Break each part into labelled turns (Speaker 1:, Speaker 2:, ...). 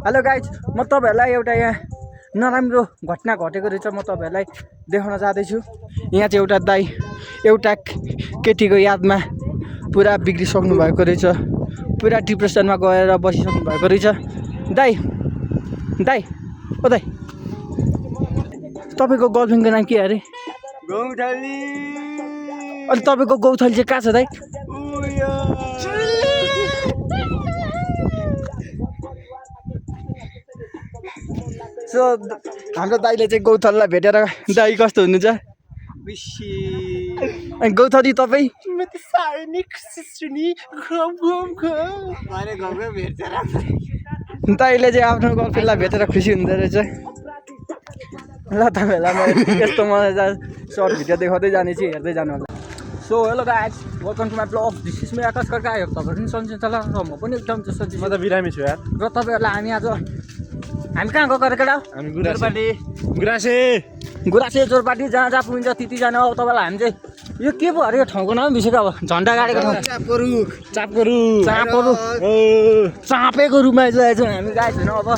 Speaker 1: Hello guys, म तपाईँहरूलाई एउटा यहाँ नराम्रो घटना घटेको रहेछ, म तपाईँहरूलाई देखाउन जाँदैछु। यहाँ चाहिँ एउटा दाइ एउटा केटीको यादमा पुरा बिग्रिसक्नु भएको रहेछ, पुरा डिप्रेसनमा गएर बसिसक्नु भएको रहेछ। दाइ दाइ ओ दाइ, तपाईँको गर्लफ्रेन्डको नाम के अरे?
Speaker 2: गौथली।
Speaker 1: अनि तपाईँको गौथली चाहिँ कहाँ छ दाइ? सो हाम्रो दाइले चाहिँ गौथलीलाई भेटेर, दाइ कस्तो हुनुहुन्छ? अनि गौथली तपाईँ? दाइले चाहिँ आफ्नो गर्लफ्रेन्डलाई भेटेर खुसी हुँदो रहेछ। ल तपाईँहरूलाई म यस्तो मजा सर्ट भिडियो देखाउँदै जानेछु, हेर्दै जानु होला। So hello guys, welcome to my blog. This is me Akash Khadka. तपाईँहरू पनि सन्चै छ ल, र म पनि एकदम सन्चै छु।
Speaker 2: म त बिरामी छु यार।
Speaker 1: र तपाईँहरूलाई हामी कहाँ गएको केटा?
Speaker 2: हामी गुरासे
Speaker 1: जोरपाटी जहाँ जहाँ पुगिन्छ त्यति जाने। अब तपाईँलाई हामी चाहिँ यो के पो अरे, यो ठाउँको नाम बिर्सेको, अब झन्डा गाडेको ठाउँ चाँपेको रूपमा चाहिँ हामी गएको छैनौँ। अब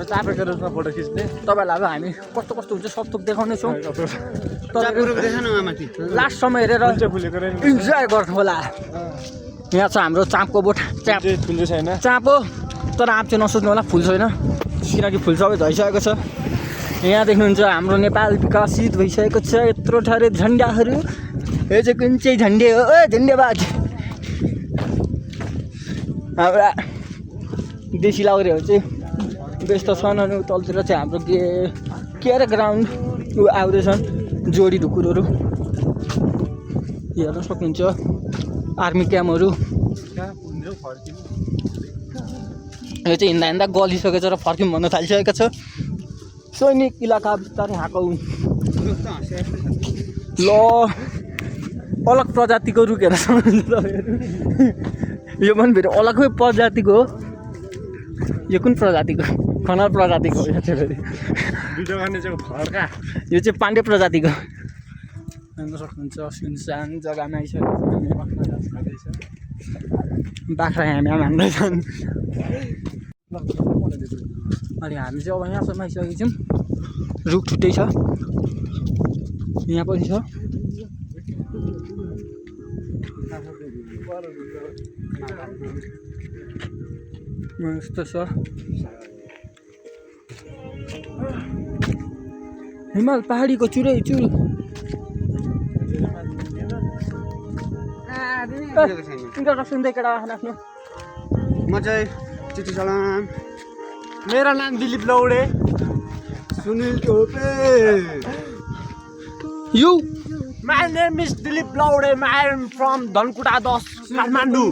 Speaker 2: चापेको रूपमा फोटो खिच्ने
Speaker 1: तपाईँहरूलाई अब हामी कस्तो कस्तो हुन्छ सब थोक देखाउनेछौँ। लास्टसम्म हेरेर इन्जोय गर्नु होला। यहाँ छ हाम्रो चाँपको बोट, चाँप हो तर आँप चाहिँ नसोच्नु होला, फुल छैन, किनकि फुल सबै झैसकेको छ। यहाँ देख्नुहुन्छ हाम्रो नेपाल विकसित भइसकेको छ, यत्रो थरी झन्डाहरू। यो चाहिँ कुन चाहिँ झन्डे हो? झन्डेबाज हाम्रा देशी लाउरेहरू चाहिँ व्यस्त छन्। अनि तलतिर चाहिँ हाम्रो के अरे ग्राउन्ड आउँदैछन्, जोडी ढुकुरहरू हेर्न सक्नुहुन्छ, आर्मी क्याम्पहरू। यो चाहिँ हिँड्दा हिँड्दा गलिसकेको छ र फर्क्यौँ भन्न थालिसकेको छ। सैनिक इलाका बिस्तारै हाँकौँ। ल अलग प्रजातिको रुखेर सक्नुहुन्छ तपाईँहरू। यो पनि फेरि अलगै प्रजातिको हो। यो कुन प्रजातिको? खनाल प्रजातिको हो। यो चाहिँ पाण्डे प्रजातिको। हेर्न सक्नुहुन्छ सुनसान जग्गामा आइसकेको बाख्रा हामी हान्दैछन्। अनि हामी चाहिँ अब यहाँसम्म आइसकेको छौँ। रुख छुट्टै छ, यहाँ पनि छ। यस्तो छ हिमाल पहाडीको चुरै चुर। सुन्दै केटा आफ्नो।
Speaker 2: म चाहिँ चिठी सलाम। मेरा नाम Dilip Laude. Sunil Tope.
Speaker 1: You
Speaker 2: my name is Dilip Laude. I am from Dhankuta 10 Kathmandu.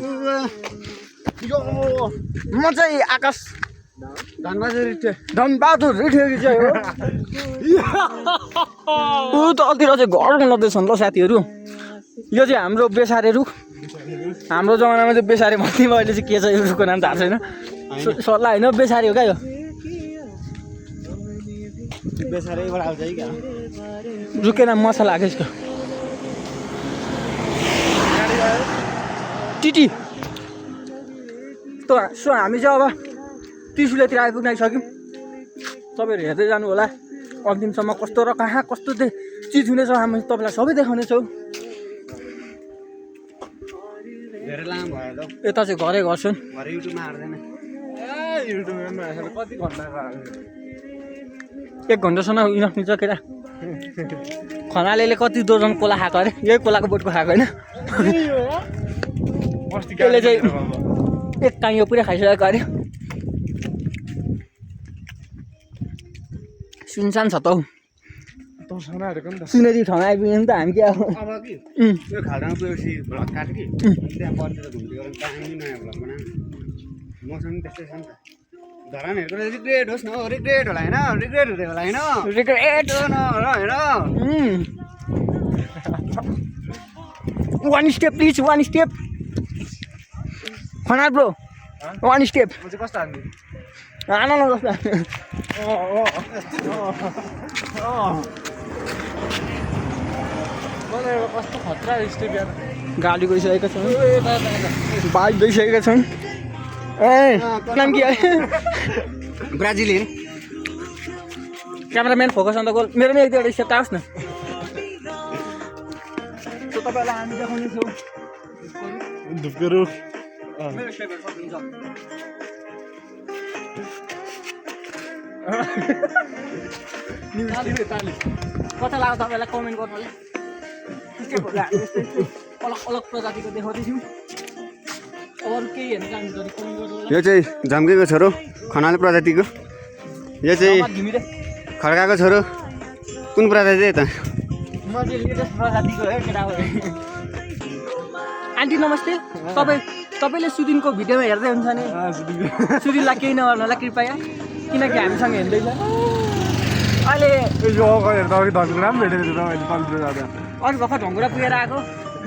Speaker 1: म चाहिँ आकाश
Speaker 2: धनबहादुर रिठे
Speaker 1: चाहिँ हो। ऊ तलतिर चाहिँ घर बनाउँदैछन् ल साथीहरू। यो चाहिँ हाम्रो बेसारे रुख। हाम्रो जमानामा चाहिँ बेसारे भन्थ्यौँ, अहिले चाहिँ के छ यो रुखको नाम थाहा छैन। सल्लाह होइन, बेसारे हो क्या यो।
Speaker 2: बेसारैबाट आउँछ है क्या?
Speaker 1: रुखको नाम मसला आएको यसको टिटी। सो हामी चाहिँ अब त्रिशुलेतिर आइपुग्न आइसक्यौँ। तपाईँहरू हेर्दै जानु होला अन्तिमसम्म कस्तो र कहाँ कस्तो चिज हुनेछ। हामी तपाईँलाई सबै देखाउनेछौँ।
Speaker 2: धेरै लामो भयो त।
Speaker 1: यता चाहिँ घरै घर छन्।
Speaker 2: घरै युट्युबमा हाल्दैन। युट्युबमा कति घन्टा
Speaker 1: 1 घन्टासम्म इनफ मिल्छ केटा। खनाले कति दोजन कोला खाएको अरे, यही कोलाको बोटको खाएको होइन। त्यसले चाहिँ एक काइयो पुरै खाइसकेको अरे। सुनसान छ त हौ, सुनेरी ठाउँ आइपुग्यो नि त हामी। क्या
Speaker 2: अब कि यो खाल्डामा पुगेपछि भ्लग काट्यो कि त्यहाँ बसेर घुम्दै गरेर दामी नयाँ भ्लग बनायो। मौसम पनि त्यस्तै छ नि त। धरानहरूको रिग्रेट होस् न, रिग्रेट होला होइन, रिग्रेट हुँदै होला होइन,
Speaker 1: रिग्रेट
Speaker 2: होइन।
Speaker 1: One step please, one step Khanal bro, one step.
Speaker 2: म चाहिँ कस्तो हाल्ने?
Speaker 1: आन जस्तो
Speaker 2: कस्तो खतरा स्टेप यार।
Speaker 1: गाडी गइसकेका छन्, बाइक गइसकेका छन्। ए नाम के
Speaker 2: Brazilian
Speaker 1: cameraman focus on the goal मेरोमा एक दुईवटा स्टेप आओस् न सो तपाईँलाई हामी देखाउने छौँ
Speaker 3: धुपको रुख
Speaker 1: मेरो स्टेपहरू सक्नुहुन्छ कता लाग्यो तपाईँलाई कमेन्ट गर्नु होला स्टेपहरू हामी यस्तै अलग अलग प्रजातिको देखाउँदैछौँ अरू केही हेर्नु चाहनुहुन्छ भने कमेन्ट गर्नु होला
Speaker 2: यो चाहिँ झम्केको छोरो खनाल प्रजातिको यो चाहिँ
Speaker 1: घिमिरे
Speaker 2: खड्काको छोरो कुन प्रजाति त
Speaker 1: म चाहिँ लेटेस्ट प्रजातिको हो केटाहरू आन्टी नमस्ते तपाईँले सुदिनको भिडियोमा हेर्दै हुन्छ नि सुदिनलाई केही नगर्नु होला कृपया किनकि हामीसँग हेर्दैछ अहिले अरू भर्खर ढङ्गुरा पुगेर आएको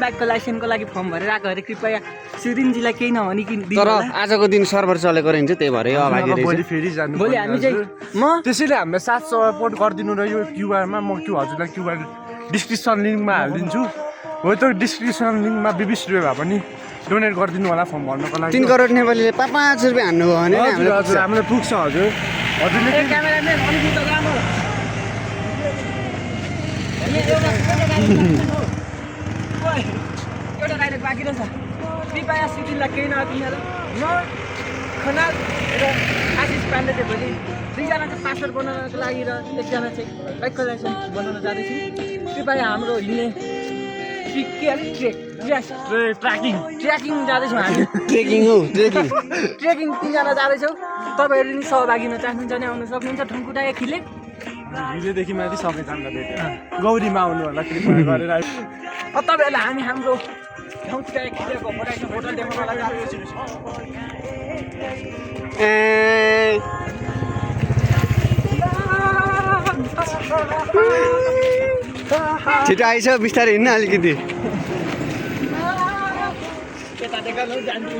Speaker 1: बाइकको लाइसेन्सको लागि फर्म भरेर आएको अरे कृपया सुदिनजीलाई केही नभनिकन
Speaker 2: तर आजको दिन सर्भर चलेको रहन्छ त्यही भएर यो अभागी
Speaker 3: भोलि
Speaker 2: रहेछ
Speaker 3: फेरि जानु
Speaker 1: भोलि हामी चाहिँ म
Speaker 3: त्यसैले हामीलाई 700 सपोर्ट गरिदिनु र यो क्युआरमा म हजुरलाई क्युआर डिस्क्रिप्सन लिङ्कमा हालिदिन्छु हो त्यो डिस्क्रिप्सन लिङ्कमा 20 रुपियाँ भए पनि डोनेट गरिदिनु होला फर्म भर्नको लागि
Speaker 2: 3 करोड नेपालीले 5 रुपियाँ हान्नुभयो भने
Speaker 3: हजुर हजुर हामीलाई पुग्छ हजुर हजुरले
Speaker 1: ए क्यामेराम्यान अलिकति त राम्रो एउटा डाइरेक्ट बाँकी रहेछ कृपया सुदिनलाई केही नदिनु म खनाल र आशिष पाण्डे चाहिँ भोलि दुईजना चाहिँ पासवर्ड बनाउनको लागि र एकजना चाहिँ बाइकको लाइसेन्स बनाउन जाँदैछु कृपया हाम्रो हिँड्ने ट्र्याकिङ जाँदैछौँ हामी
Speaker 2: ट्रेकिङ हो ट्रेकिङ
Speaker 1: ट्रेकिङ 3जना जाँदैछौँ तपाईँहरू नि सहभागी हुन चाहनुहुन्छ भने आउनु सक्नुहुन्छ ठुङ्कुटा खिले
Speaker 3: हिलेदेखि माथि सबैजना भेट्यो गौरीमा आउनु होला कृपया गरेर
Speaker 1: तपाईँहरूलाई हामी हाम्रो ठुङ्कुटा खिलेको होटल देखाउनलाई जाँदैछौँ
Speaker 2: छिटो आइस बिस्तारै हिँड्न अलिकति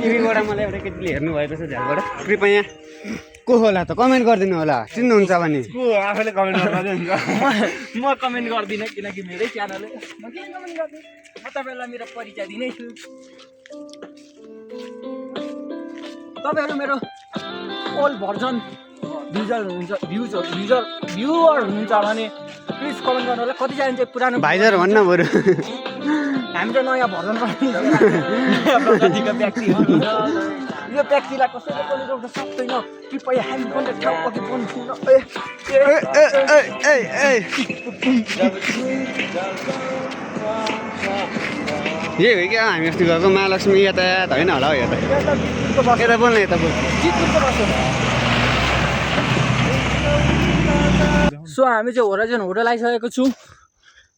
Speaker 2: टिभीबाट मलाई एउटा केटीले हेर्नु भएको छ झ्यालबाट कृपया को होला त कमेन्ट गरिदिनु होला चिन्नुहुन्छ भने
Speaker 3: आफैले कमेन्ट गर्दै हुन्छ
Speaker 1: म कमेन्ट गर्दिनँ किनकि मेरै च्यानल म के कमेन्ट गर्दिनँ म तपाईँहरूलाई मेरो परिचय दिनेछु तपाईँहरू मेरो ओल्ड भर्जन भ्युजर हुनुहुन्छ भने प्लिज कमेन्ट गर्नु होला कतिजना चाहिँ पुरानो
Speaker 2: भाइजर भन्न बरु
Speaker 1: हामी त नयाँ भर्जन नयाँ प्रजातिका व्यक्ति यो व्यक्तिलाई कसैले पनि रोक्न सक्दैन कृपया हामी पनि ठाउँ अघि बन्छु
Speaker 2: यही हो क्या हामी अस्ति गएको महालक्ष्मी यातायात होइन होला हौ यता यता बोल्नु यता बोल
Speaker 1: सो हामी चाहिँ होराइजन होटल आइसकेको छु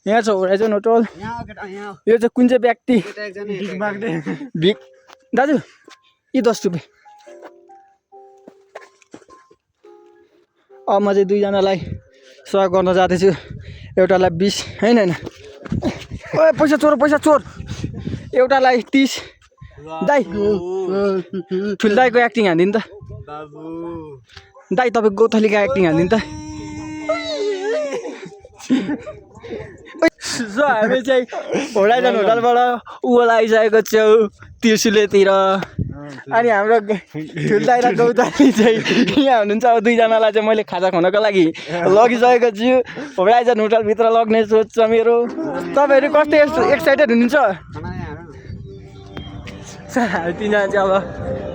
Speaker 1: यहाँ छ होराइजन होटल यो चाहिँ कुन चाहिँ व्यक्ति भिक दाजु यी 10 रुपियाँ अब म चाहिँ 2जनालाई सहयोग गर्न जाँदैछु एउटालाई 20 होइन ओ पैसा चोर एउटालाई 30 दाइ ठुल दाइको एक्टिङ हानिदिनु त दाइ तपाईँ गौथलीको एक्टिङ हानिदिनु त सो हामी चाहिँ होराइजन होटलबाट उला आइसकेको छौँ त्रिशुलेतिर अनि हाम्रो ठुल्दाइ र गौतली चाहिँ यहाँ हुनुहुन्छ अब 2जनालाई चाहिँ मैले खाजा खुवाउनको लागि लगिसकेको छु होराइजन होटलभित्र लग्ने सोच छ मेरो तपाईँहरू कस्तो एक्साइटेड हुनुहुन्छ हामी 3जना चाहिँ अब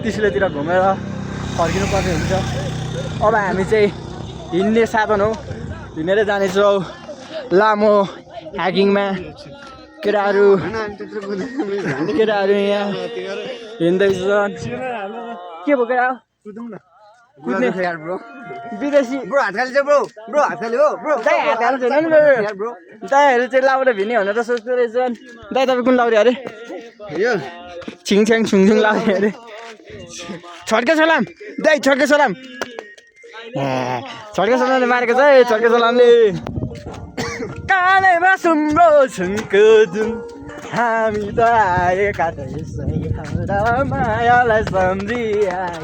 Speaker 1: त्रिशुलेतिर घुमेर फर्किनु पर्ने हुन्छ अब हामी चाहिँ हिँड्ने साधन हो हिँडेर जानेछौँ लामो हाइकिङमा केटाहरू यहाँ हिँड्दैछन् के भयो केटा कुद्ने विदेशी
Speaker 2: ब्रो हात खाली छ ब्रो हात खाली हो ब्रो
Speaker 1: दाइ हात हाल्नु छैन नि मेरो दाइहरू चाहिँ लाउरे भिन्ने भनेर सोच्दो रहेछन् दाइ तपाईँ कुन लाउरे अरे
Speaker 2: यो
Speaker 1: छिङछ्याङ छुङछुङ लाउरे अरे छड्के सलाम दाइ छड्के सलाम छड्के सलामले मारेको छ है छड्के सलामले कालेमा सुम्रो छुनको जुन हामी त आएका मायालाई सम्झिआए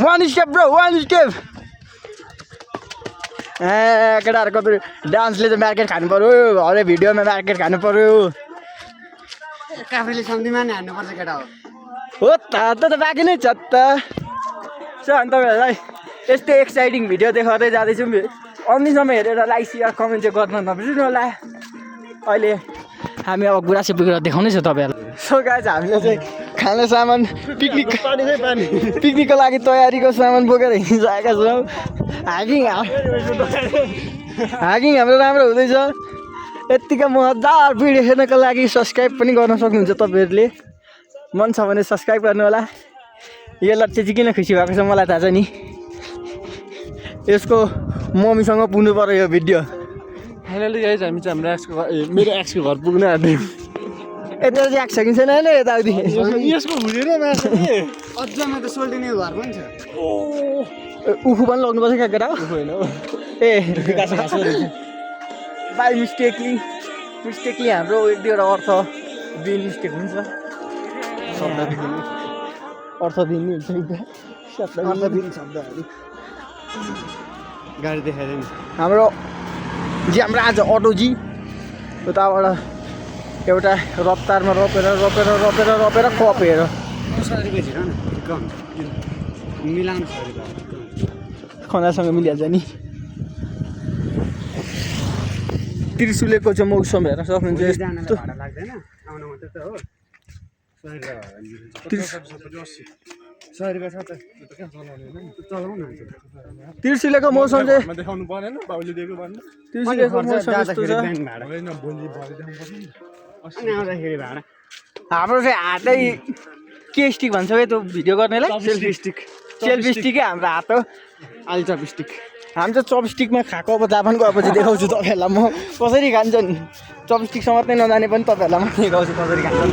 Speaker 1: one step bro one step केटाहरूको डान्सले चाहिँ मार्केट खानु पऱ्यो हरेक भिडियोमा मार्केट खानु पऱ्यो
Speaker 2: काफीले सम्धिमा नि हान्नुपर्छ केटा हो
Speaker 1: हो त बाँकी नै छ त अनि तपाईँहरूलाई यस्तै एक्साइटिङ भिडियो देखाउँदै जाँदैछौँ अन्तिमसम्म हेरेर लाइक सेयर कमेन्ट चाहिँ गर्न नबिर्सिनु होला अहिले हामी अब गुराँसे पुगेर देखाउनै छ तपाईँहरूलाई सो गाइज हामीले चाहिँ खाने सामान पिकनिकको लागि तयारीको सामान बोकेर हिँडिसकेका छौँ हाकिङ हाम्रो राम्रो हुँदैछ यत्तिकै मजादार भिडियो हेर्नको लागि सब्सक्राइब पनि गर्न सक्नुहुन्छ तपाईँहरूले मन छ भने सब्सक्राइब गर्नु होला यो लट्टे चाहिँ किन खुसी भएको छ मलाई थाहा छ नि यसको मम्मीसँग पुग्नु पर्यो यो भिडियो
Speaker 3: फाइनली गाइज हामी चाहिँ हाम्रो एक्सको मेरो एक्सको घर पुग्न आँट्यौँ
Speaker 1: यता चाहिँ आएको छ कि छैन होइन यताउति
Speaker 3: यसको हुँदैन माछा
Speaker 2: अझमा त सोल्टिने घर पनि छ
Speaker 1: उखु पनि लग्नुपर्छ क्या केटा
Speaker 3: होइन
Speaker 1: ए विकास बाई मिस्टेकली हाम्रो एक दुईवटा अर्थविहीन मिस्टेक हुन्छ अर्थविहीन हुन्छ
Speaker 2: अर्थविहीन शब्दहरू गाडी देखाइदियो नि
Speaker 1: हाम्रो आज अटोजी उताबाट एउटा रफ्तारमा रोपेर कपेर
Speaker 2: 100 रुपियाँ झिरो न कम मिलाउनु 100 रुपियाँ
Speaker 1: खनासँग मिलिहाल्छ नि त्रिशुलेको चाहिँ मौसम हेर्न सक्नुहुन्छ यस्तो
Speaker 2: भाडा लाग्दैन आउन मात्रै त हो 100 रुपियाँ छ त चलाउन
Speaker 1: त्रिशुलेको मौसम चाहिँ
Speaker 3: देखाउनु परेन बाउले दिएको भन्नु
Speaker 1: त्रिशुलेको मौसम यस्तो छ
Speaker 3: होइन भोलि देखाउनु पर्छ
Speaker 2: अनि आउँदाखेरि भाडा
Speaker 1: हाम्रो चाहिँ हातै के स्टिक भन्छ है त्यो भिडियो गर्नेलाई सेल्फी स्टिकै हाम्रो हात हो
Speaker 2: आलु चपस्टिक
Speaker 1: हामी चाहिँ चपस्टिकमा खाएको अब जापान गएपछि देखाउँछु तपाईँहरूलाई म कसरी खान्छन् चपस्टिकसँग मात्रै नजाने पनि तपाईँहरूलाई म देखाउँछु कसरी खान्छन्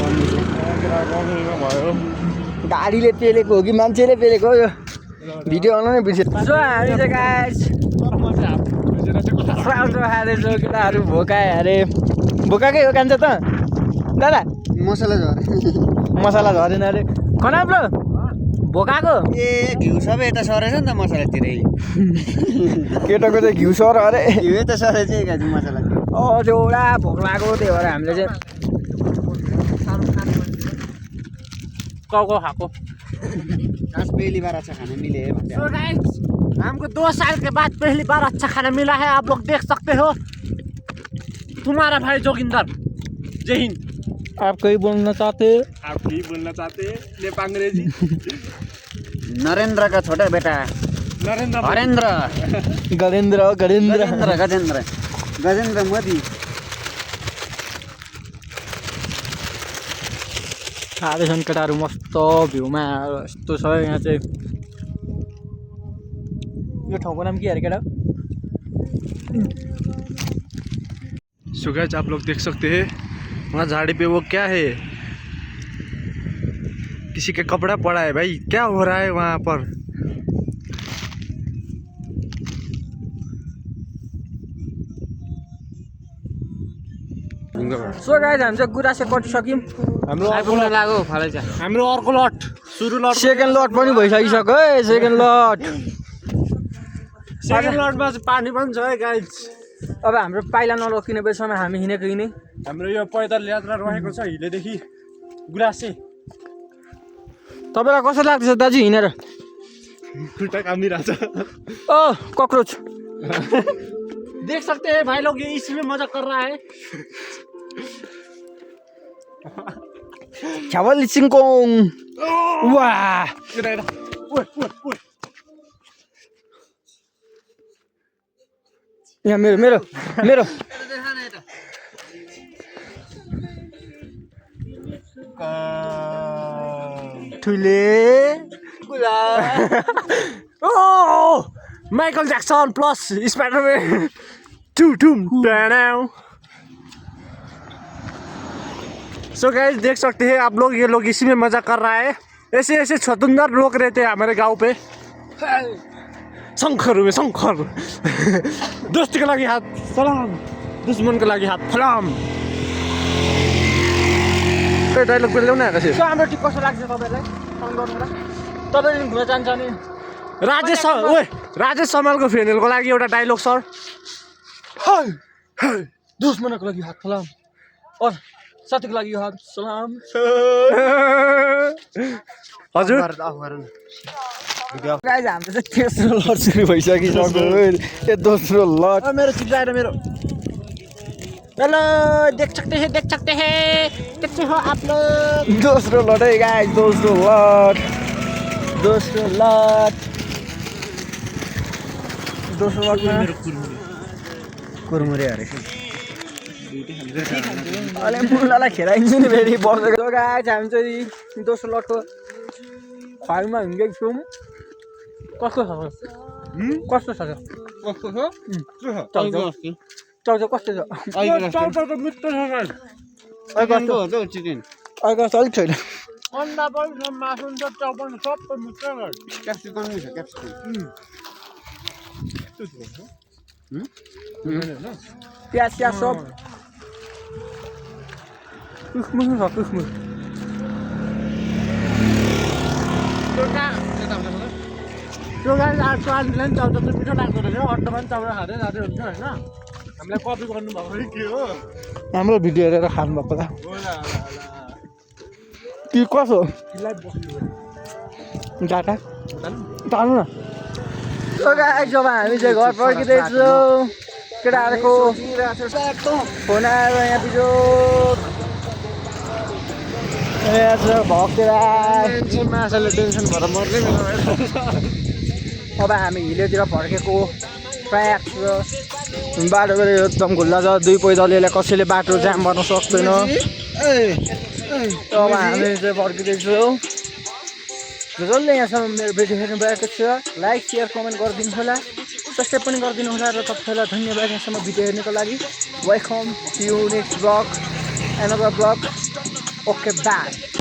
Speaker 3: भयो
Speaker 1: गाडीले पेलेको हो कि मान्छेले पेलेको हो यो भिडियो बनाउनै बिर्सेँ सो हामी चाहिँ गाइस खाँदैछौँ केटाहरू भोकाए अरे भोकाकै हो कान्छ त दादा
Speaker 2: मसला झरे
Speaker 1: मसला झरेन अरे खनाम्रो भोकाको
Speaker 2: ए घिउ सबै यता सरेछ नि त मसलातिरै
Speaker 1: केटाको चाहिँ घिउ सर अरे
Speaker 2: घिउ त सरेछ गाजु मसला
Speaker 1: त्यो एउटा भोक लाग्यो त्यही भएर हामीले चाहिँ
Speaker 3: टाउको खाएको
Speaker 2: आज पहली बार अच्छा खाना मिले है भन्छ
Speaker 4: तो गाइस हमको 2 साल के बाद पहली बार अच्छा खाना मिला है आप लोग देख सकते हो तुम्हारा भाई जोगिंदर जय हिंद
Speaker 1: आप कहीं बोलना चाहते
Speaker 3: आप भी बोलना चाहते हैं नेपाल अंग्रेजी
Speaker 2: नरेंद्र का छोटा बेटा
Speaker 3: नरेंद्र
Speaker 2: हरेंद्र गजेंद्र मोदी
Speaker 1: खाँदैछन् केटाहरू मस्त भ्यूमा यस्तो छ यहाँ चाहिँ यो ठाउँको नाम के अरे केटा
Speaker 3: सो गाइस आप लोग देख सकते हैं वहाँ झाड़ी पे वो क्या है किसी का कपड़ा पड़ा है भाई क्या हो रहा है वहाँ पर
Speaker 1: सो गाइस हामी चाहिँ गुराँसे कटिसक्यौँ
Speaker 3: हाम्रो
Speaker 4: आइपुग्न लाग्यो फालै छ
Speaker 3: हाम्रो अर्को लट सुरु लट
Speaker 1: सेकेन्ड लट पनि भइसकिसक्यो है सेकेन्ड
Speaker 3: लटमा चाहिँ पानी पनि छ है गाइस
Speaker 1: अब हाम्रो पाइला नरोकिने बेसम्म हामी हिँडेको हिँड्ने
Speaker 3: हाम्रो यो पैदल यात्रा रहेको छ हिलेदेखि गुराँसे
Speaker 1: तपाईँलाई कस्तो लाग्दैछ दाजु हिँडेर
Speaker 3: खुट्टा कामिरहेछ
Speaker 1: ओ कक्रोच
Speaker 4: देख सकते हैं भाई लोग ये इसमें मजा कर रहा है
Speaker 1: छ्यावल सिङकोङ वाह यहाँ मेरो ठुले
Speaker 4: ओ Michael Jackson plus Spiderman
Speaker 3: so guys देख सकते हैं आप लोग ये लोग इसी में मजा कर रहा है ऐसे ऐसे स्वतंत्र लोग रहते हैं हमारे गांव पे शंकर में शंकर दोस्ती के लागि हाथ सलाम दुश्मन के लागि हाथ फलाम त्यो डायलग बोल्दै न आकाश
Speaker 1: सो हाम्रो टिप कस्तो लाग्छ तपाईँलाई कमेन्ट गर्नुहोला तपाईँले घुम्न जान्छ नि
Speaker 3: राजेश समालको फेनेलको लागि एउटा डायलग सर
Speaker 1: दुश्मनको लागि हात फलाम साथीको लागि यो सलाम
Speaker 3: हजुर
Speaker 2: अफ गर न भिडियो
Speaker 1: गाइज हाम्रो चाहिँ तेस्रो लट सुरु भइसकिसक्यो यो दोस्रो लट
Speaker 4: मेरो चिप्स आएर मेरो हेलो देख सकते हैं कैसे हो आप लोग
Speaker 1: दोस्रो लट है गाइज दोस्रो लट
Speaker 2: कुरमुरे अरे
Speaker 1: अहिले मुलालाई खेलाइन्छ नि फेरि बसेको गाइज हामी चाहिँ दोस्रो लटको फाइलमा हिँडेको छौँ कस्तो छ कस्तो छ चाउचाउ कस्तो छ
Speaker 4: चाउचाउको मिठो छ
Speaker 2: चिकन
Speaker 1: अहिले अलिक छैन
Speaker 4: अन्डा पनि छ मासु पनि छ चाउ पनि सबै मिठो छ
Speaker 2: क्याप्सिकम नि छ क्याप्सिकम
Speaker 1: प्याज स्याज सब कुखमुख छ कुखमुख
Speaker 4: त्यो गाडी आर्टको आलुलाई पनि चाउचाउ चाहिँ मिठो लाग्दो रहेछ अन्डा पनि चाउचाउ खाँदै जाँदै हुन्छ होइन हामीलाई कपी गर्नुभएको है के हो
Speaker 1: हाम्रो भिडियो हेरेर खानुभएको होला कि कसो डाटा टाल्नु न जब हामी चाहिँ घर फर्किँदैछौँ केटाहरूको फोन आएर यहाँ पिछो भक्तेर
Speaker 4: माछाले टेन्सन भएर मर्ने
Speaker 1: अब हामी हिलोतिर फर्केको प्रायः बाटो पनि एकदम खुल्ला छ दुई पैदलीलाई कसैले बाटो जाम गर्न सक्दैन अब हामी चाहिँ फर्किँदैछौँ जसले यहाँसम्म मेरो भिडियो हेर्नु भएको छ लाइक सेयर कमेन्ट गरिदिनु होला सब्सक्राइब पनि गरिदिनु होला र तपाईँलाई धन्यवाद यहाँसम्म भिडियो हेर्नुको लागि welcome to next blog another blog okay by